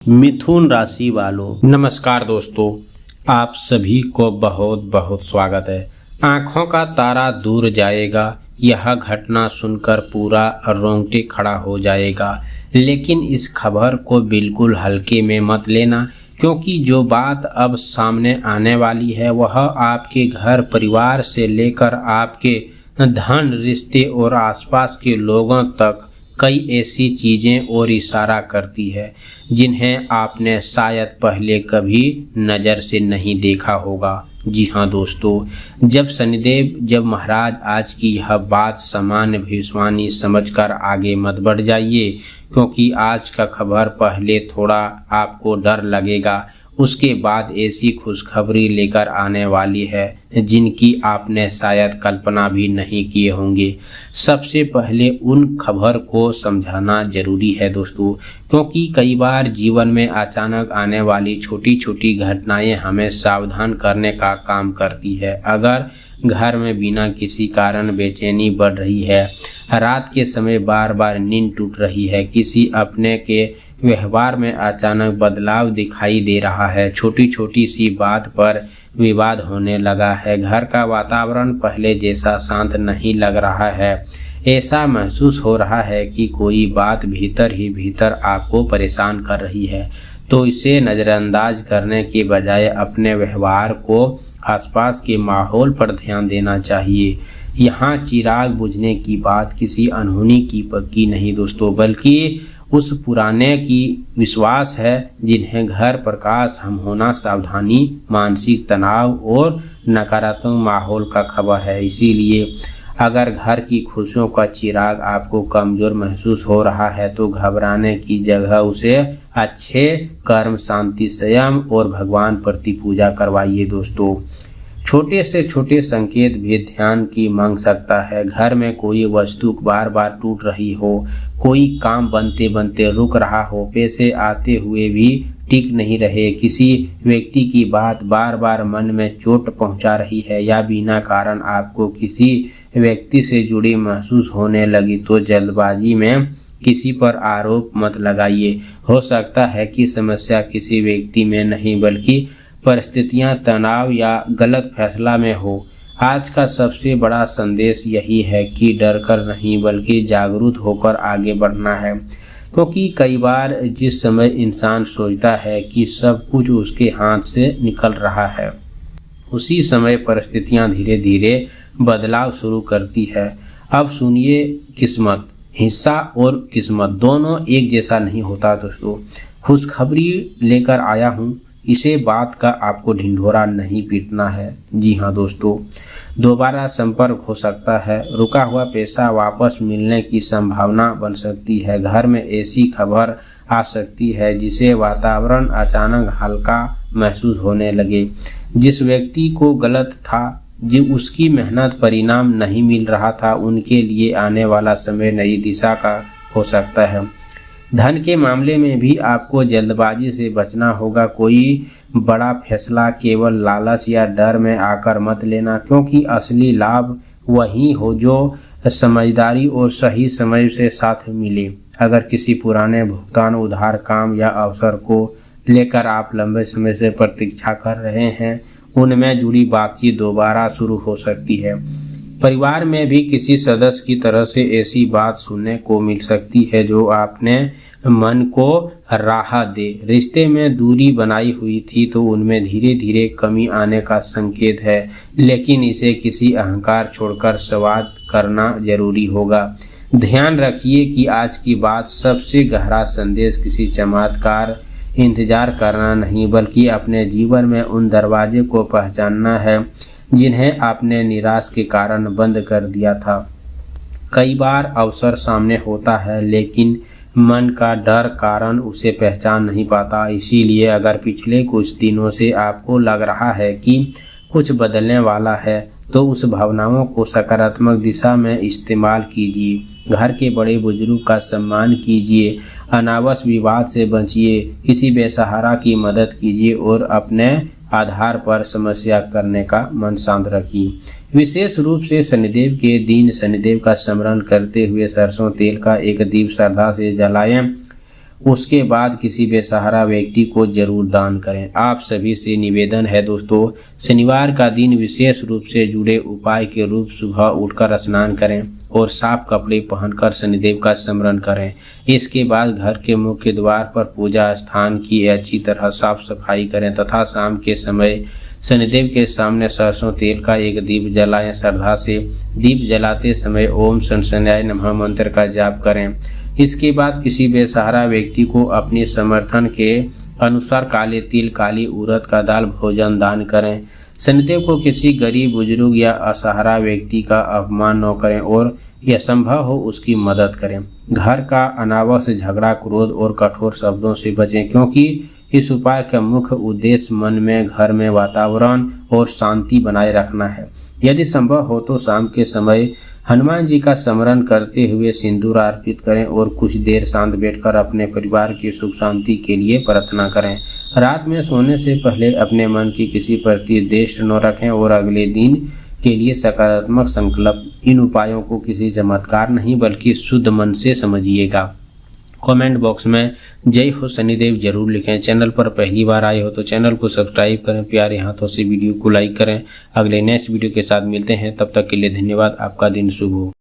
मिथुन राशि वालों, नमस्कार दोस्तों, आप सभी को बहुत बहुत स्वागत है। आंखों का तारा दूर जाएगा, यह घटना सुनकर पूरा रोंगटे खड़ा हो जाएगा। लेकिन इस खबर को बिल्कुल हल्के में मत लेना, क्योंकि जो बात अब सामने आने वाली है वह आपके घर परिवार से लेकर आपके धन, रिश्ते और आसपास के लोगों तक कई ऐसी चीज़ें और इशारा करती है जिन्हें आपने शायद पहले कभी नज़र से नहीं देखा होगा। जी हाँ दोस्तों, जब महाराज आज की यह बात सामान्य भविष्यवाणी समझकर आगे मत बढ़ जाइए, क्योंकि आज का खबर पहले थोड़ा आपको डर लगेगा, उसके बाद ऐसी खुशखबरी लेकर आने वाली है जिनकी आपने शायद कल्पना भी नहीं किए होंगे। सबसे पहले उन खबर को समझाना जरूरी है दोस्तों, क्योंकि कई बार जीवन में अचानक आने वाली छोटी छोटी घटनाएं हमें सावधान करने का काम करती है। अगर घर में बिना किसी कारण बेचैनी बढ़ रही है, रात के समय बार बार नींद टूट रही है, किसी अपने के व्यवहार में अचानक बदलाव दिखाई दे रहा है, छोटी छोटी सी बात पर विवाद होने लगा है, घर का वातावरण पहले जैसा शांत नहीं लग रहा है, ऐसा महसूस हो रहा है कि कोई बात भीतर ही भीतर आपको परेशान कर रही है, तो इसे नज़रअंदाज करने के बजाय अपने व्यवहार को आसपास के माहौल पर ध्यान देना चाहिए। यहाँ चिराग बुझने की बात किसी अनहोनी की पक्की नहीं दोस्तों, बल्कि उस पुराने की विश्वास है जिन्हें घर प्रकाश हम होना सावधानी, मानसिक तनाव और नकारात्मक माहौल का खबर है। इसीलिए अगर घर की खुशियों का चिराग आपको कमज़ोर महसूस हो रहा है तो घबराने की जगह उसे अच्छे कर्म, शांति, संयम और भगवान प्रति पूजा करवाइए दोस्तों। छोटे से छोटे संकेत भी ध्यान की मांग सकता है। घर में कोई वस्तु बार बार टूट रही हो, कोई काम बनते बनते रुक रहा हो, पैसे आते हुए भी टिक नहीं रहे, किसी व्यक्ति की बात बार बार मन में चोट पहुंचा रही है, या बिना कारण आपको किसी व्यक्ति से जुड़ी महसूस होने लगी, तो जल्दबाजी में किसी पर आरोप मत लगाइए। हो सकता है कि समस्या किसी व्यक्ति में नहीं बल्कि परिस्थितियां, तनाव या गलत फैसला में हो। आज का सबसे बड़ा संदेश यही है कि डरकर नहीं बल्कि जागरूक होकर आगे बढ़ना है, क्योंकि कई बार जिस समय इंसान सोचता है कि सब कुछ उसके हाथ से निकल रहा है, उसी समय परिस्थितियां धीरे धीरे बदलाव शुरू करती है। अब सुनिए, किस्मत, हिस्सा और किस्मत दोनों एक जैसा नहीं होता दोस्तों। खुशखबरी लेकर आया हूँ, इसे बात का आपको ढिंढोरा नहीं पीटना है। जी हाँ दोस्तों, दोबारा संपर्क हो सकता है, रुका हुआ पैसा वापस मिलने की संभावना बन सकती है, घर में ऐसी खबर आ सकती है जिसे वातावरण अचानक हल्का महसूस होने लगे। जिस व्यक्ति को गलत था, जो उसकी मेहनत परिणाम नहीं मिल रहा था, उनके लिए आने वाला समय नई दिशा का हो सकता है। धन के मामले में भी आपको जल्दबाजी से बचना होगा। कोई बड़ा फैसला केवल लालच या डर में आकर मत लेना, क्योंकि असली लाभ वही हो जो समझदारी और सही समय से साथ मिले। अगर किसी पुराने भुगतान, उधार, काम या अवसर को लेकर आप लंबे समय से प्रतीक्षा कर रहे हैं, उनमें जुड़ी बातचीत दोबारा शुरू हो सकती है। परिवार में भी किसी सदस्य की तरफ से ऐसी बात सुनने को मिल सकती है जो आपने मन को राहत दे। रिश्ते में दूरी बनाई हुई थी तो उनमें धीरे धीरे कमी आने का संकेत है, लेकिन इसे किसी अहंकार छोड़कर संवाद करना जरूरी होगा। ध्यान रखिए कि आज की बात सबसे गहरा संदेश किसी चमत्कार इंतजार करना नहीं, बल्कि अपने जीवन में उन दरवाजे को पहचानना है जिन्हें आपने निराश के कारण बंद कर दिया था। कई बार अवसर सामने होता है, लेकिन मन का डर कारण उसे पहचान नहीं पाता। इसीलिए अगर पिछले कुछ दिनों से आपको लग रहा है कि कुछ बदलने वाला है, तो उस भावनाओं को सकारात्मक दिशा में इस्तेमाल कीजिए। घर के बड़े बुजुर्ग का सम्मान कीजिए, अनावश्यक विवाद से बचिए, किसी बेसहारा की मदद कीजिए और अपने आधार पर समस्या करने का मन शांत रखिए। विशेष रूप से शनिदेव के दिन शनिदेव का स्मरण करते हुए सरसों तेल का एक दीप श्रद्धा से जलाएं। उसके बाद किसी बेसहारा व्यक्ति को जरूर दान करें। आप सभी से निवेदन है दोस्तों, शनिवार का दिन विशेष रूप से जुड़े उपाय के रूप सुबह उठकर स्नान करें और साफ कपड़े पहनकर शनिदेव का स्मरण करें। इसके बाद घर के मुख्य द्वार पर पूजा स्थान की अच्छी तरह साफ सफाई करें तथा शाम के समय शनिदेव के सामने सरसों तेल का एक दीप जलाएं। श्रद्धा से दीप जलाते समय ओम शनशनाय नमः मंत्र का जाप करें। इसके बाद किसी बेसहारा व्यक्ति को अपने समर्थन के अनुसार काले तिल, काली उड़द का दाल भोजन दान करें। शनिदेव को किसी गरीब, बुजुर्ग या असहारा व्यक्ति का अपमान न करें और यह संभव हो उसकी मदद करें। घर का अनावश्यक झगड़ा, क्रोध और कठोर शब्दों से बचें, क्योंकि इस उपाय का मुख्य उद्देश्य मन में, घर में वातावरण और शांति बनाए रखना है। यदि संभव हो तो शाम के समय हनुमान जी का स्मरण करते हुए सिंदूर अर्पित करें और कुछ देर शांत बैठकर अपने परिवार की सुख शांति के लिए प्रार्थना करें। रात में सोने से पहले अपने मन की किसी प्रति द्वेष न रखें और अगले दिन के लिए सकारात्मक संकल्प। इन उपायों को किसी चमत्कार नहीं बल्कि शुद्ध मन से समझिएगा। कमेंट बॉक्स में जय हो शनिदेव जरूर लिखें। चैनल पर पहली बार आए हो तो चैनल को सब्सक्राइब करें, प्यारे हाथों से वीडियो को लाइक करें। अगले नेक्स्ट वीडियो के साथ मिलते हैं, तब तक के लिए धन्यवाद। आपका दिन शुभ हो।